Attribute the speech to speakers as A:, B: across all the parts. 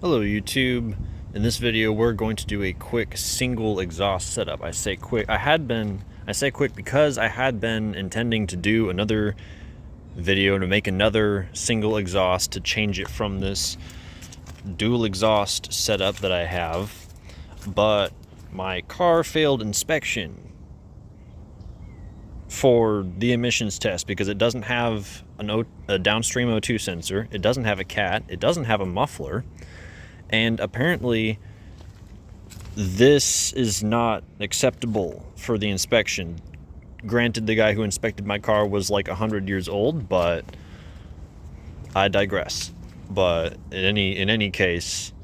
A: Hello YouTube. In this video we're going to do a quick single exhaust setup. I say quick because I had been intending to do another video to make another single exhaust to change it from this dual exhaust setup that I have, but my car failed inspection for the emissions test because it doesn't have a downstream O2 sensor, it doesn't have a cat, it doesn't have a muffler. And apparently this is not acceptable for the inspection. Granted, the guy who inspected my car was like 100 years old, but I digress. But in any case,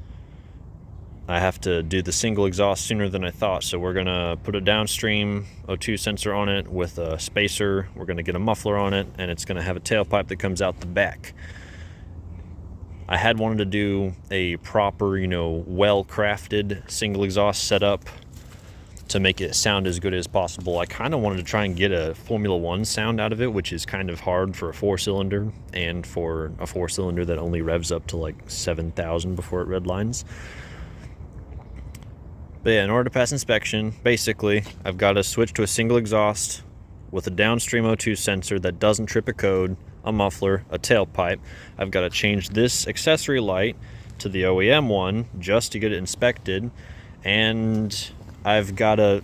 A: I have to do the single exhaust sooner than I thought. So we're gonna put a downstream O2 sensor on it with a spacer. We're gonna get a muffler on it, and it's gonna have a tailpipe that comes out the back. I had wanted to do a proper, well-crafted single exhaust setup to make it sound as good as possible. I kind of wanted to try and get a Formula One sound out of it, which is kind of hard for a four-cylinder and for a four-cylinder that only revs up to like 7,000 before it redlines. But yeah, in order to pass inspection, basically, I've got to switch to a single exhaust with a downstream O2 sensor that doesn't trip a code, a muffler, a tailpipe. I've got to change this accessory light to the OEM one just to get it inspected, and I've got to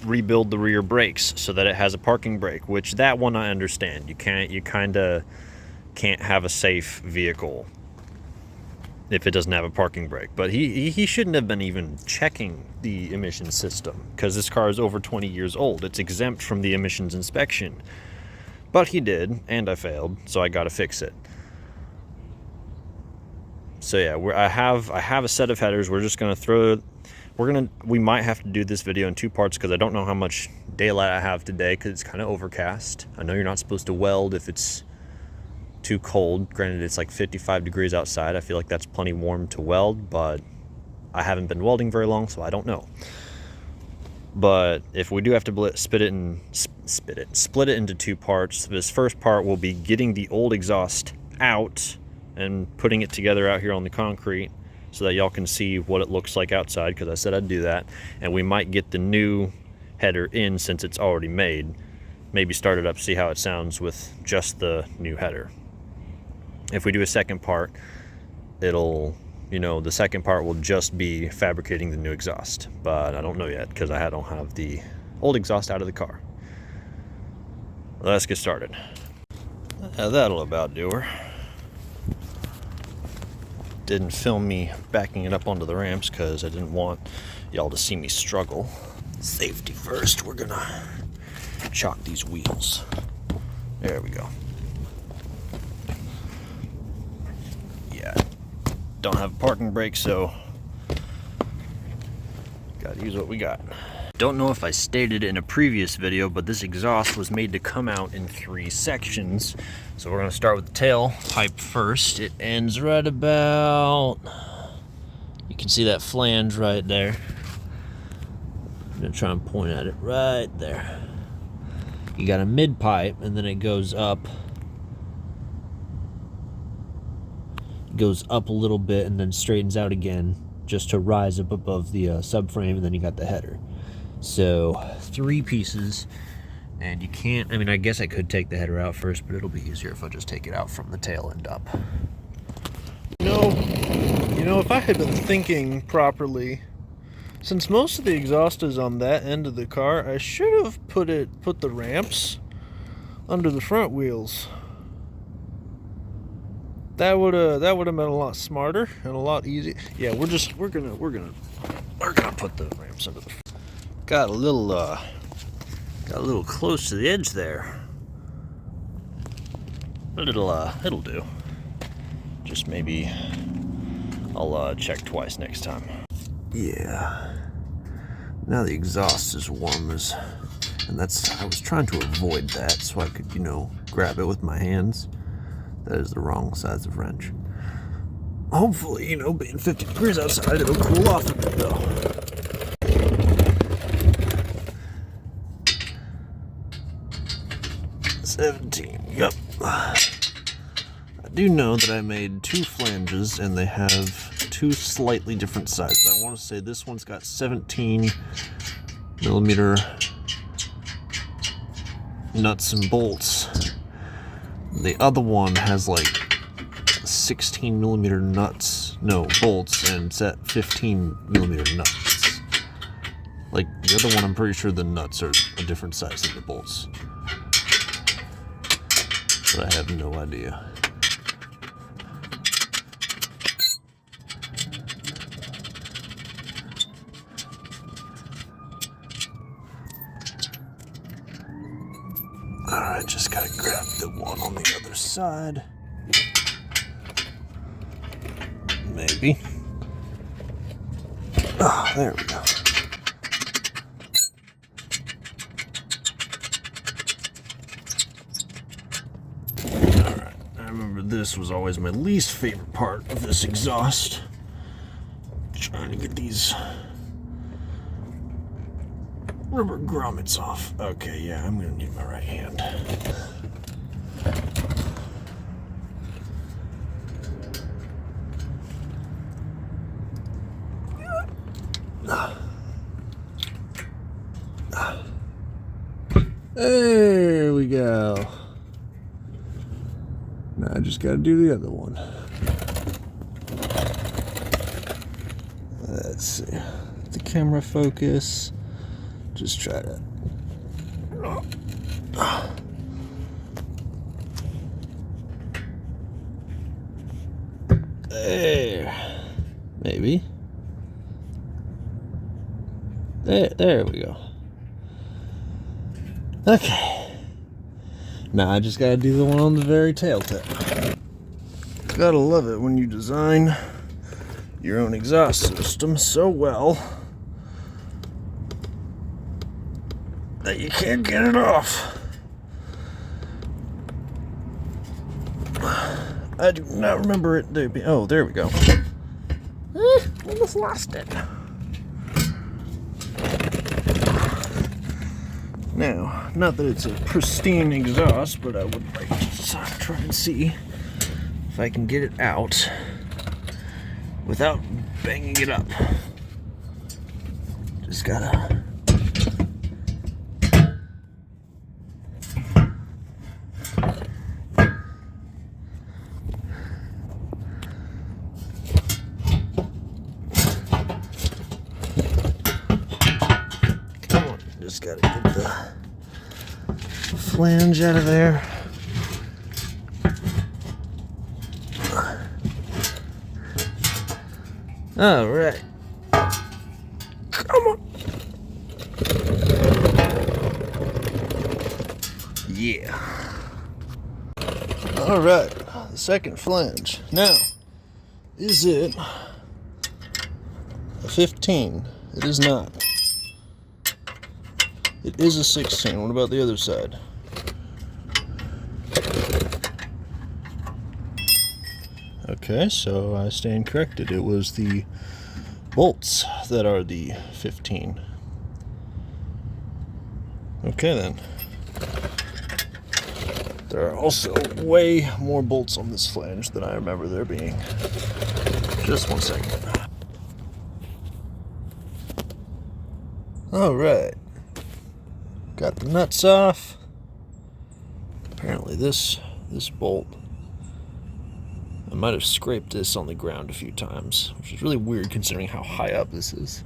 A: rebuild the rear brakes so that it has a parking brake, which that one I understand. You kind of can't have a safe vehicle if it doesn't have a parking brake. But he shouldn't have been even checking the emissions system because this car is over 20 years old. It's exempt from the emissions inspection. But he did, and I failed, so I got to fix it. So yeah, I have a set of headers. We're just gonna we might have to do this video in two parts because I don't know how much daylight I have today because it's kind of overcast. I know you're not supposed to weld if it's too cold. Granted, it's like 55 degrees outside. I feel like that's plenty warm to weld, but I haven't been welding very long, so I don't know. But if we do have to split it into two parts, this first part will be getting the old exhaust out and putting it together out here on the concrete so that y'all can see what it looks like outside, because I said I'd do that. And we might get the new header in since it's already made. Maybe start it up, see how it sounds with just the new header. If we do a second part, the second part will just be fabricating the new exhaust, but I don't know yet because I don't have the old exhaust out of the car. Let's get started. That'll about do her. Didn't film me backing it up onto the ramps because I didn't want y'all to see me struggle. Safety first, we're gonna chalk these wheels. There we go. Don't have a parking brake, so gotta use what we got. Don't know if I stated in a previous video, but this exhaust was made to come out in 3 sections. So we're gonna start with the tail pipe first. It ends right about, you can see that flange right there. I'm gonna try and point at it right there. You got a mid pipe, and then it goes up a little bit and then straightens out again just to rise up above the subframe, and then you got the header. So 3 pieces, and you can't, I guess I could take the header out first, but it'll be easier if I just take it out from the tail end up.
B: If I had been thinking properly, since most of the exhaust is on that end of the car, I should have put the ramps under the front wheels. That would have been a lot smarter and a lot easier. Yeah, we're gonna put the ramps under the. Got a little close to the edge there, but it'll do. Just maybe I'll check twice next time. Yeah. Now the exhaust is warm and I was trying to avoid that so I could grab it with my hands. That is the wrong size of wrench. Hopefully, being 50 degrees outside, it'll cool off a bit though. Yep. I do know that I made 2 flanges and they have two slightly different sizes. I want to say this one's got 17 millimeter nuts and bolts. The other one has like 16 millimeter bolts, and it's at 15 millimeter nuts. Like the other one, I'm pretty sure the nuts are a different size than the bolts, but I have no idea. Alright, just gotta grab the one on the other side. Maybe. Oh, there we go. Alright, I remember this was always my least favorite part of this exhaust. Trying to get these rubber grommets off. Okay, yeah, I'm gonna need my right hand. There we go. Now I just gotta do the other one. Let's see. The camera focus. Just try to. There. Maybe. There we go. Okay. Now I just gotta do the one on the very tail tip. Gotta love it when you design your own exhaust system so well that you can't get it off. I do not remember it there being. Oh, there we go. Almost lost it. Now, not that it's a pristine exhaust, but I would like to try and see if I can get it out without banging it up. Just gotta. Just gotta get the flange out of there. All right. Come on. Yeah. All right. The second flange. Now, is it a 15? It is not. It is a 16. What about the other side? Okay, so I stand corrected. It was the bolts that are the 15. Okay then. There are also way more bolts on this flange than I remember there being. Just 1 second. Alright. Got the nuts off. Apparently this bolt, I might have scraped this on the ground a few times, which is really weird considering how high up this is.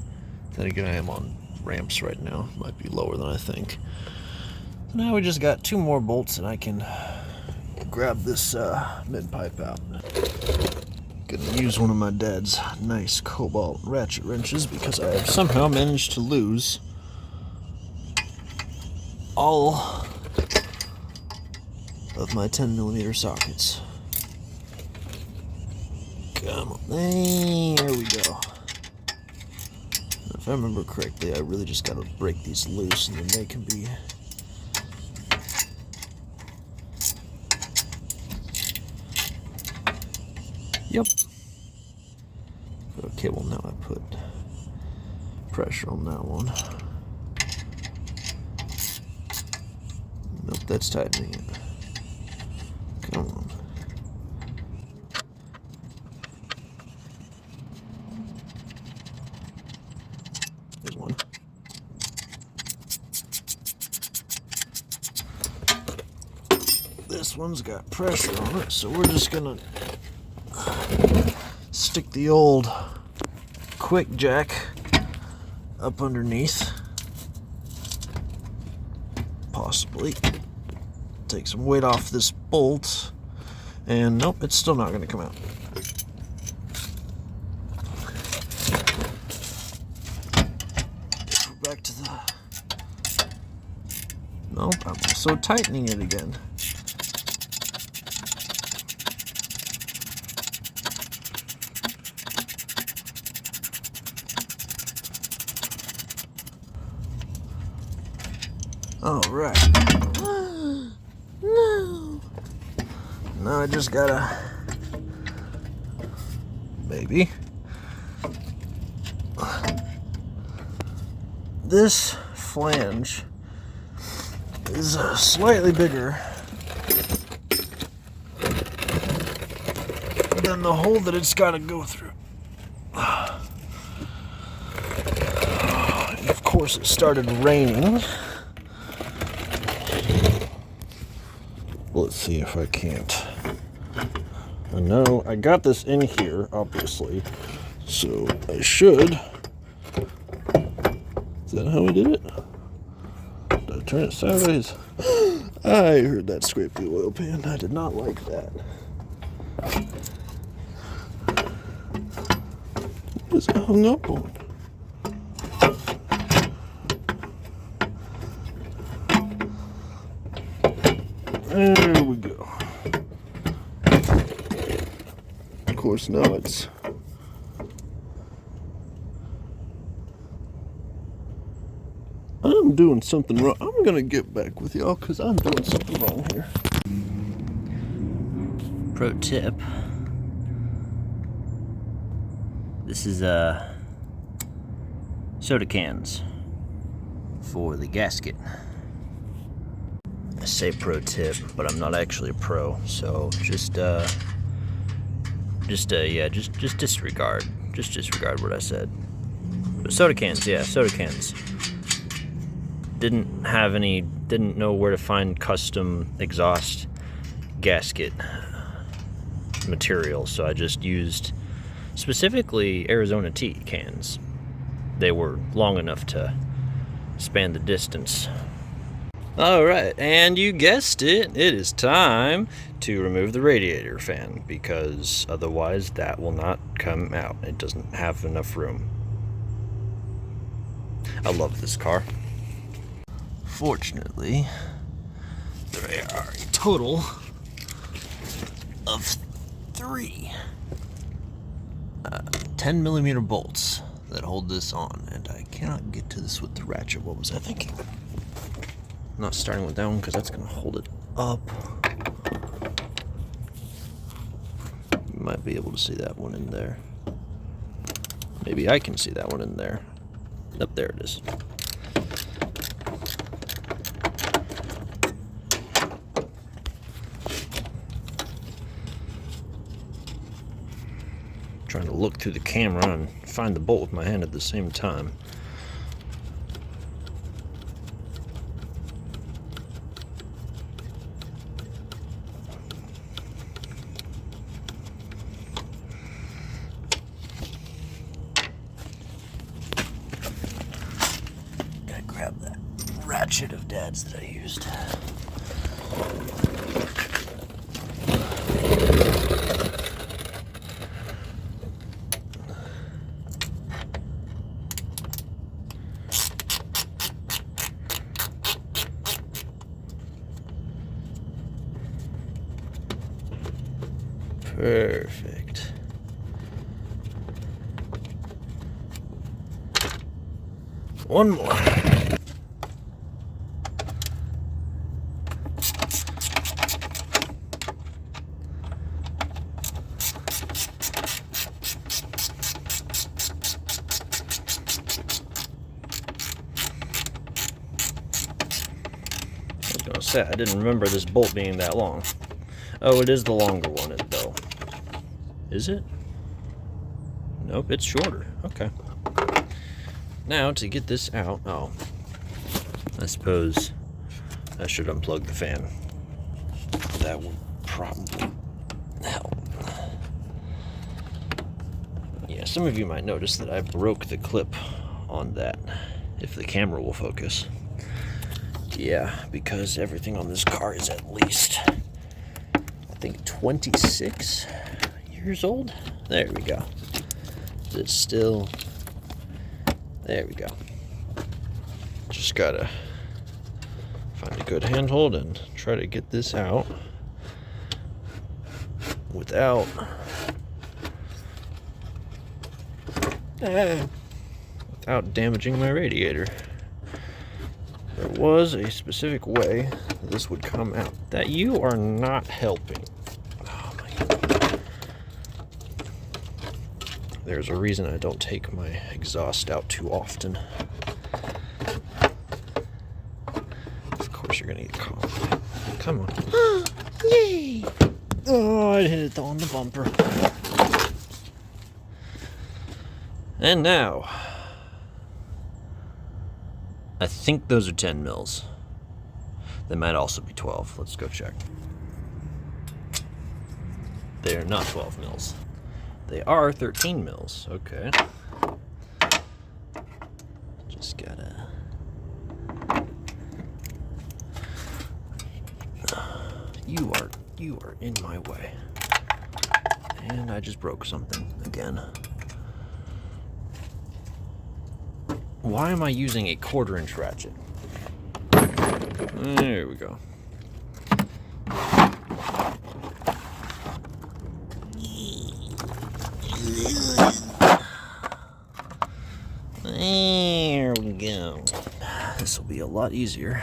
B: Then again, I am on ramps right now. Might be lower than I think. Now we just got 2 more bolts and I can grab this mid pipe out. Gonna use one of my dad's nice cobalt ratchet wrenches because I have somehow managed to lose all of my 10mm sockets. Come on, there we go. If I remember correctly, I really just gotta break these loose and then they can be Yep. Okay, well now I put pressure on that one. Nope, that's tightening it. Come on. this one's got pressure on it, so we're just gonna stick the old quick jack up underneath. Possibly take some weight off this bolt, and nope, it's still not gonna come out. Back to the... Nope, I'm also tightening it again. All right. No. Now I just gotta... Maybe. This flange is slightly bigger than the hole that it's got to go through. And of course, it started raining. Let's see if I can't. I know I got this in here, obviously, so I should. Is that how we did it? Did I turn it sideways? I heard that scrape the oil pan. I did not like that. What is it hung up on? There we go. Of course, now it's... I'm doing something wrong. I'm gonna get back with y'all because I'm doing something wrong here.
A: Pro tip. This is soda cans for the gasket. I say pro tip, but I'm not actually a pro, so just disregard. Just disregard what I said. But soda cans, yeah, soda cans. Didn't know where to find custom exhaust gasket material, so I just used specifically Arizona tea cans. They were long enough to span the distance. Alright, and you guessed it, it is time to remove the radiator fan, because otherwise that will not come out. It doesn't have enough room. I love this car. Fortunately, there are a total of 3 10mm bolts that hold this on, and I cannot get to this with the ratchet. What was I thinking? I'm not starting with that one because that's going to hold it up. You might be able to see that one in there. Maybe I can see that one in there. Up there it is. Trying to look through the camera and find the bolt with my hand at the same time. Gotta grab that ratchet of Dad's that I used. Perfect. One more. I was gonna say, I didn't remember this bolt being that long. Oh, it is the longer one, though. Is it? Nope, it's shorter. Okay. Now, to get this out, oh, I suppose I should unplug the fan.
B: that would probably help. Yeah, some of you might notice that I broke the clip on that, if the camera will focus. Yeah, because everything on this car is at least, I think, 26 years old. There we go. Is it still? There we go. Just gotta find a good handhold and try to get this out without damaging my radiator. There was a specific way this would come out. That you are not helping. Oh my God. There's a reason I don't take my exhaust out too often. Of course you're gonna get caught. Come on. Yay! Oh, I hit it on the bumper. And now, I think those are 10 mils. They might also be 12. Let's go check. They're not 12 mils. They are 13 mils. Okay. Just gotta... You are in my way. And I just broke something again. Why am I using a 1/4-inch ratchet? There we go. There we go. This will be a lot easier.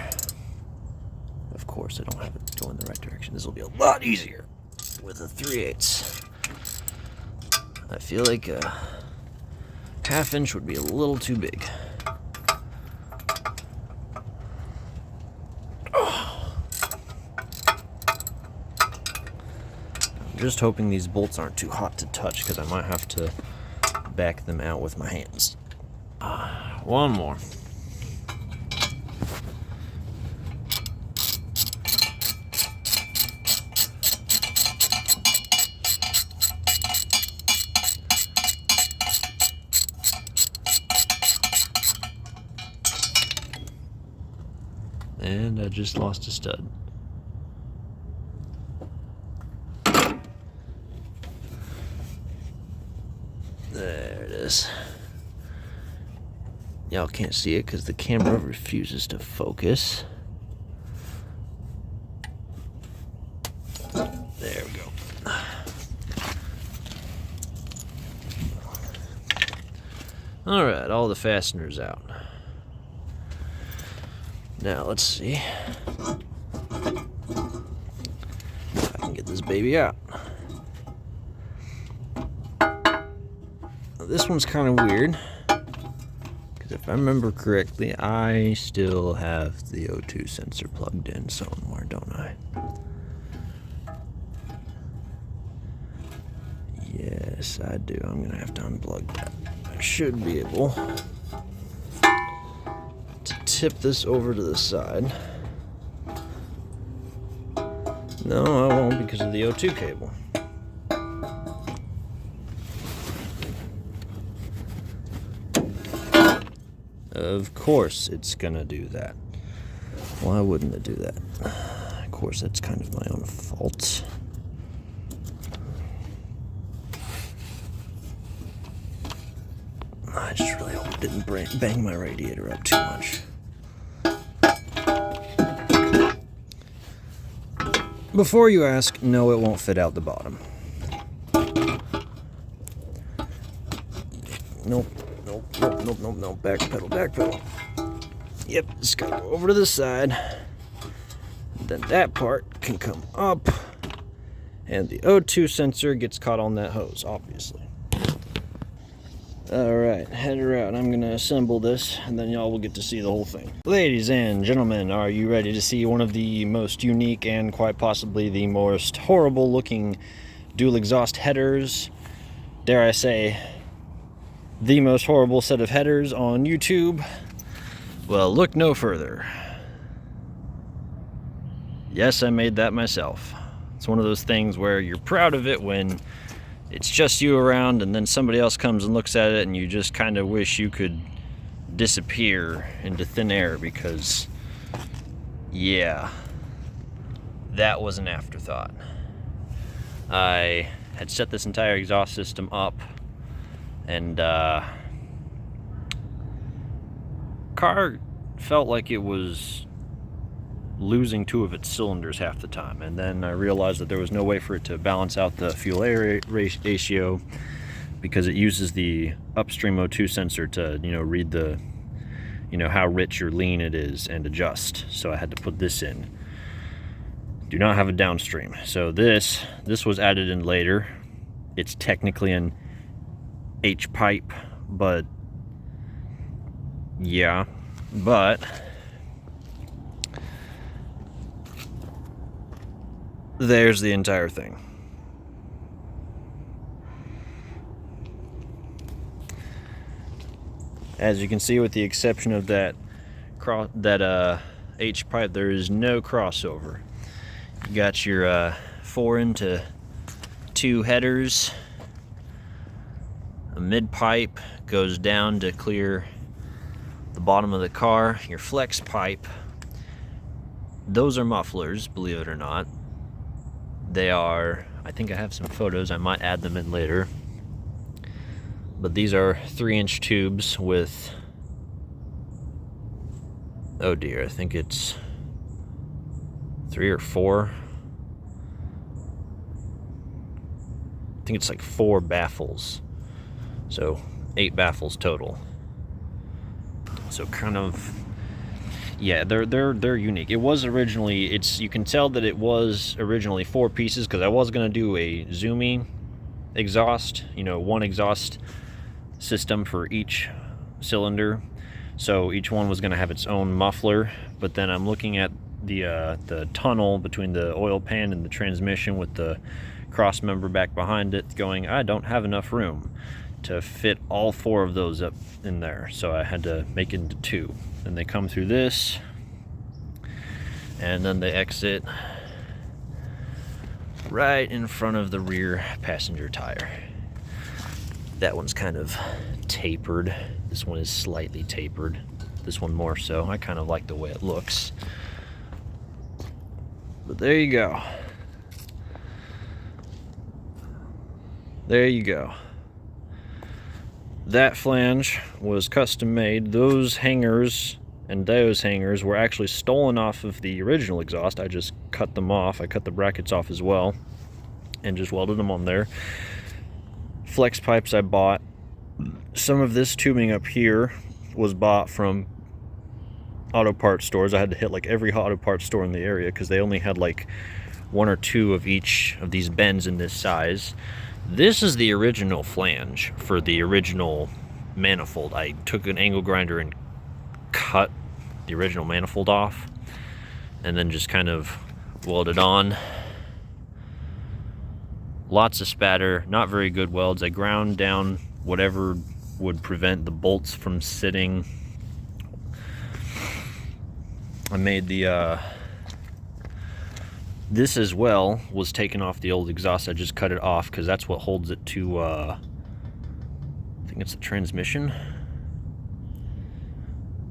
B: Of course, I don't have it going the right direction. This will be a lot easier with a 3/8. I feel like a 1/2 inch would be a little too big. I'm just hoping these bolts aren't too hot to touch, because I might have to back them out with my hands. One more. And I just lost a stud. There it is. Y'all can't see it because the camera refuses to focus. There we go. Alright, all the fasteners out. Now let's see if I can get this baby out. Now, this one's kind of weird, because if I remember correctly, I still have the O2 sensor plugged in somewhere, don't I? Yes, I do. I'm gonna have to unplug that. I should be able to tip this over to the side. No, I won't, because of the O2 cable. Of course it's gonna do that. Why wouldn't it do that? Of course, that's kind of my own fault. I just really hope it didn't bang my radiator up too much. Before you ask, no, it won't fit out the bottom. Nope. Nope. Back pedal. Yep, just gotta go over to the side. Then that part can come up. And the O2 sensor gets caught on that hose, obviously. Alright, header out. I'm gonna assemble this, and then y'all will get to see the whole thing. Ladies and gentlemen, are you ready to see one of the most unique and quite possibly the most horrible looking dual exhaust headers? Dare I say, the most horrible set of headers on YouTube? Well, look no further. Yes, I made that myself.
A: It's one of those things where you're proud of it when it's just you around, and then somebody else comes and looks at it and you just kind of wish you could disappear into thin air, because yeah, that was an afterthought. I had set this entire exhaust system up, and car felt like it was losing 2 of its cylinders half the time, and then I realized that there was no way for it to balance out the fuel air ratio, because it uses the upstream O2 sensor to, you know, read the, you know, how rich or lean it is and adjust. So I had to put this in. Do not have a downstream. So this was added in later. It's technically an H pipe, but yeah, but there's the entire thing. As you can see, with the exception of that H pipe, there is no crossover. You got your 4 into 2 headers. A mid pipe goes down to clear the bottom of the car. Your flex pipe, those are mufflers, believe it or not. They are, I think I have some photos, I might add them in later. But these are 3-inch tubes with, oh dear, I think it's 3 or 4. I think it's like 4 baffles. So 8 baffles total. So kind of, yeah, they're unique. It was originally, you can tell that it was originally 4 pieces, because I was gonna do a zooming exhaust, you know, 1 exhaust system for each cylinder. So each one was gonna have its own muffler. But then I'm looking at the tunnel between the oil pan and the transmission with the cross member back behind it, going, I don't have enough room to fit all 4 of those up in there, so I had to make it into 2. And they come through this, and then they exit right in front of the rear passenger tire. That one's kind of tapered. This one is slightly tapered. This one more so. I kind of like the way it looks. But there you go. There you go. That flange was custom made. Those hangers and those hangers were actually stolen off of the original exhaust. I just cut them off. I cut the brackets off as well and just welded them on there. Flex pipes I bought. Some of this tubing up here was bought from auto parts stores. I had to hit like every auto parts store in the area, because they only had like 1 or 2 of each of these bends in this size. This is the original flange for the original manifold. I took an angle grinder and cut the original manifold off, and then just kind of welded on. Lots of spatter, not very good welds. I ground down whatever would prevent the bolts from sitting. I made the this as well was taken off the old exhaust. I just cut it off because that's what holds it to I think it's the transmission.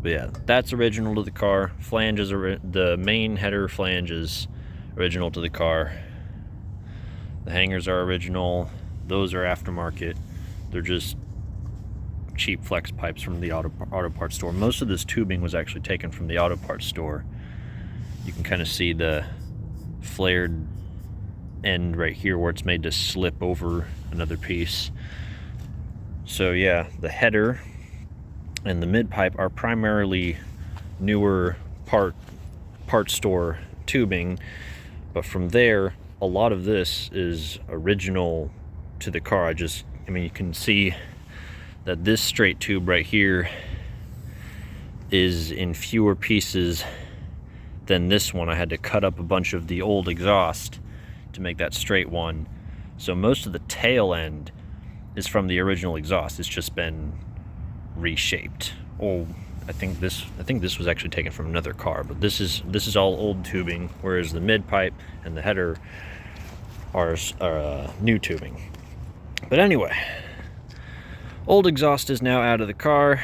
A: But yeah, that's original to the car. Flanges are the main header flange is original to the car. The hangers are original. Those are aftermarket. They're just cheap flex pipes from the auto parts store. Most of this tubing was actually taken from the auto parts store. You can kind of see the flared end right here where it's made to slip over another piece. So yeah, the header and the mid pipe are primarily newer part store tubing, but from there a lot of this is original to the car. I mean, you can see that this straight tube right here is in fewer pieces than this one. I had to cut up a bunch of the old exhaust to make that straight one. So most of the tail end is from the original exhaust. It's just been reshaped. Oh, I think this was actually taken from another car, but this is all old tubing, whereas the mid pipe and the header our new tubing. But anyway, old exhaust is now out of the car.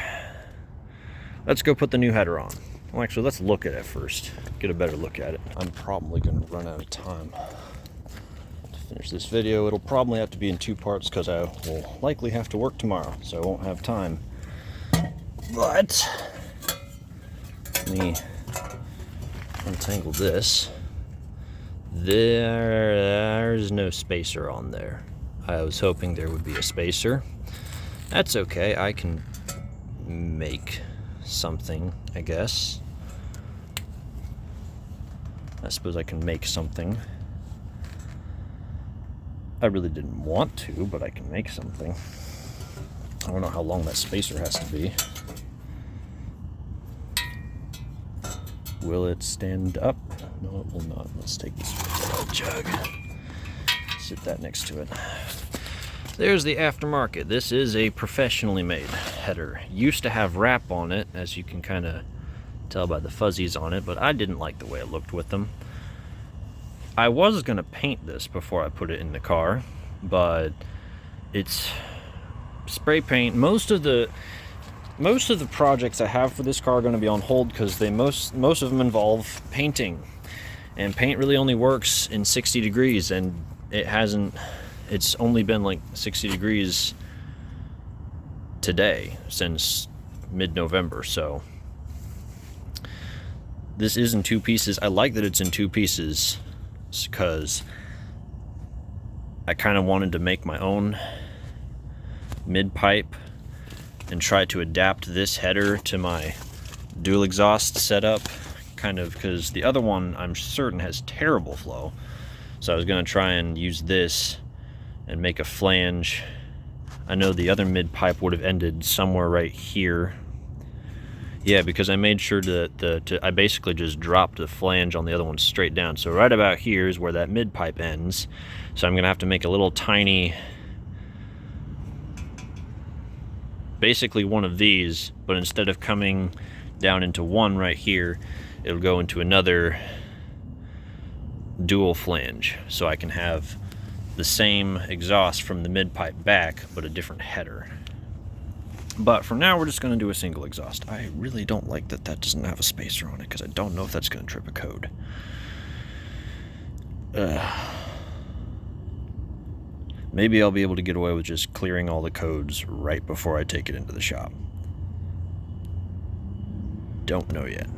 A: Let's go put the new header on. Well, actually, let's look at it first. Get a better look at it. I'm probably going to run out of time to finish this video. It'll probably have to be in 2 parts because I will likely have to work tomorrow, so I won't have time. But let me untangle this. There's no spacer on there. I was hoping there would be a spacer. That's okay. I can make something, I guess. I suppose I can make something. I really didn't want to, but I can make something. I don't know how long that spacer has to be. Will it stand up? No, it will not. Let's take this jug. Sit that next to it. There's the aftermarket. This is a professionally made header. Used to have wrap on it, as you can kind of tell by the fuzzies on it, but I didn't like the way it looked with them. I was going to paint this before I put it in the car, but it's spray paint. Most of the projects I have for this car are going to be on hold because most of them involve painting, and paint really only works in 60 degrees, and it's only been like 60 degrees today since mid-November. So this is in 2 pieces. I like that it's in 2 pieces because I kind of wanted to make my own mid-pipe and try to adapt this header to my dual exhaust setup, kind of, because the other one I'm certain has terrible flow. So I was going to try and use this and make a flange. I know the other mid-pipe would have ended somewhere right here. Yeah, because I made sure I basically just dropped the flange on the other one straight down. So right about here is where that mid-pipe ends. So I'm going to have to make a little tiny, basically one of these, but instead of coming down into one right here, it'll go into another dual flange. So I can have the same exhaust from the mid-pipe back, but a different header. But for now, we're just going to do a single exhaust. I really don't like that doesn't have a spacer on it, because I don't know if that's going to trip a code. Maybe I'll be able to get away with just clearing all the codes right before I take it into the shop. Don't know yet.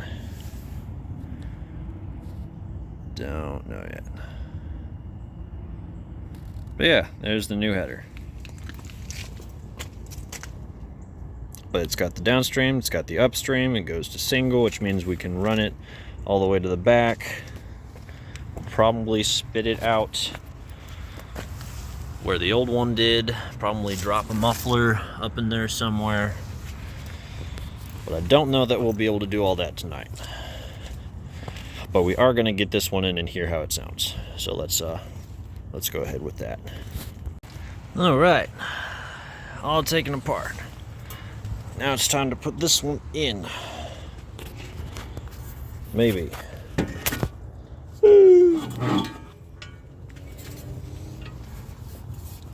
A: Don't know yet. But yeah, there's the new header. But it's got the downstream, it's got the upstream, it goes to single, which means we can run it all the way to the back. Probably spit it out where the old one did. Probably drop a muffler up in there somewhere. But I don't know that we'll be able to do all that tonight. But we are going to get this one in and hear how it sounds. So let's go ahead with that. All right, all taken apart. Now it's time to put this one in. Maybe. I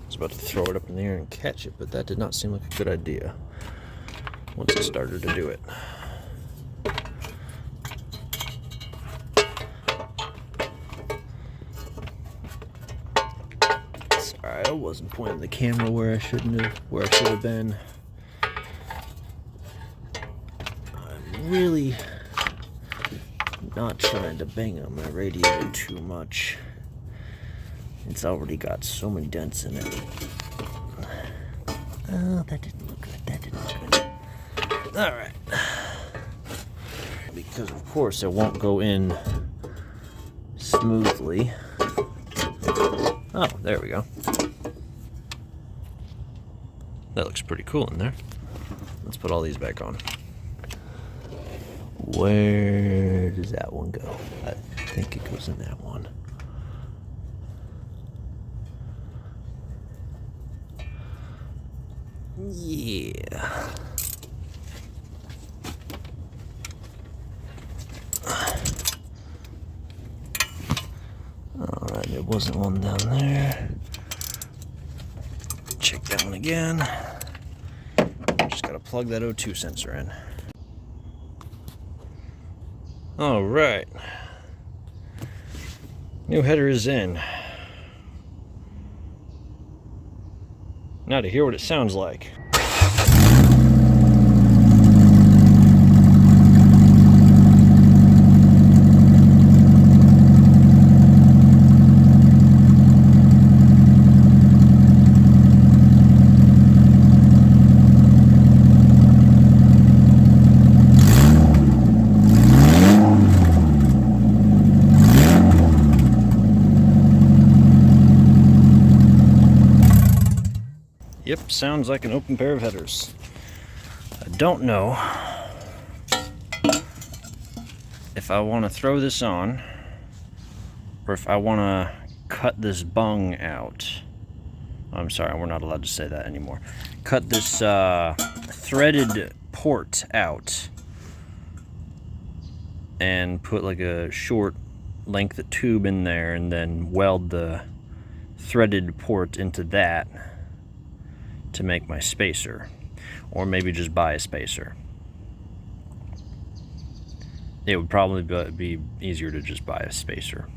A: was about to throw it up in the air and catch it, but that did not seem like a good idea once I started to do it. Sorry, I wasn't pointing the camera where I should have been. I'm really not trying to bang on my radiator too much. It's already got so many dents in it. Oh, that didn't look good. That didn't look good. Alright. Because, of course, it won't go in smoothly. Oh, there we go. That looks pretty cool in there. Let's put all these back on. Where does that one go? I think it goes in that one. Yeah. Alright,
B: wasn't one down there. Check that one again. Just gotta plug that O2 sensor in. All right. New header is in. Now to hear what it sounds like. Yep, sounds like an open pair of headers. I don't know if I want to throw this on or if I want to cut this bung out. I'm sorry, we're not allowed to say that anymore. Cut this threaded port out and put like a short length of tube in there and then weld the threaded port into that to make my spacer, or maybe just buy a spacer. It would probably be easier to just buy a spacer.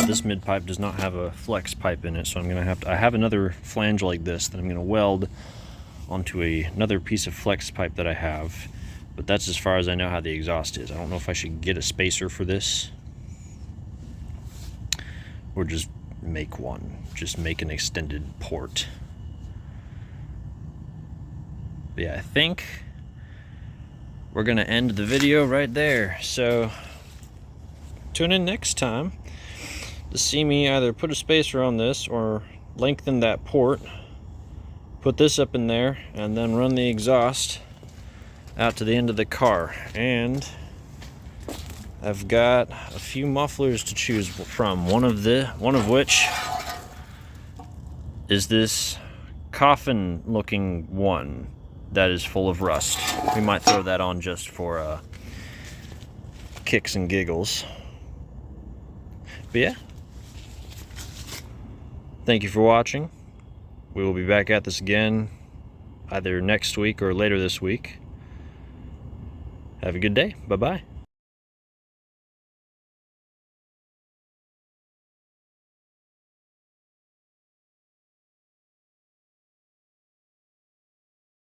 B: This mid pipe does not have a flex pipe in it, so I'm gonna have to, I have another flange like this that I'm gonna weld onto another piece of flex pipe that I have, but that's as far as I know how the exhaust is. I don't know if I should get a spacer for this or just make one, just make an extended port. But yeah, I think we're gonna end the video right there. So tune in next time to see me either put a spacer on this or lengthen that port, put this up in there, and then run the exhaust out to the end of the car. And I've got a few mufflers to choose from. One of which is this coffin looking one that is full of rust. We might throw that on just for kicks and giggles. But yeah, thank you for watching. We will be back at this again either next week or later this week. Have a good day. Bye-bye.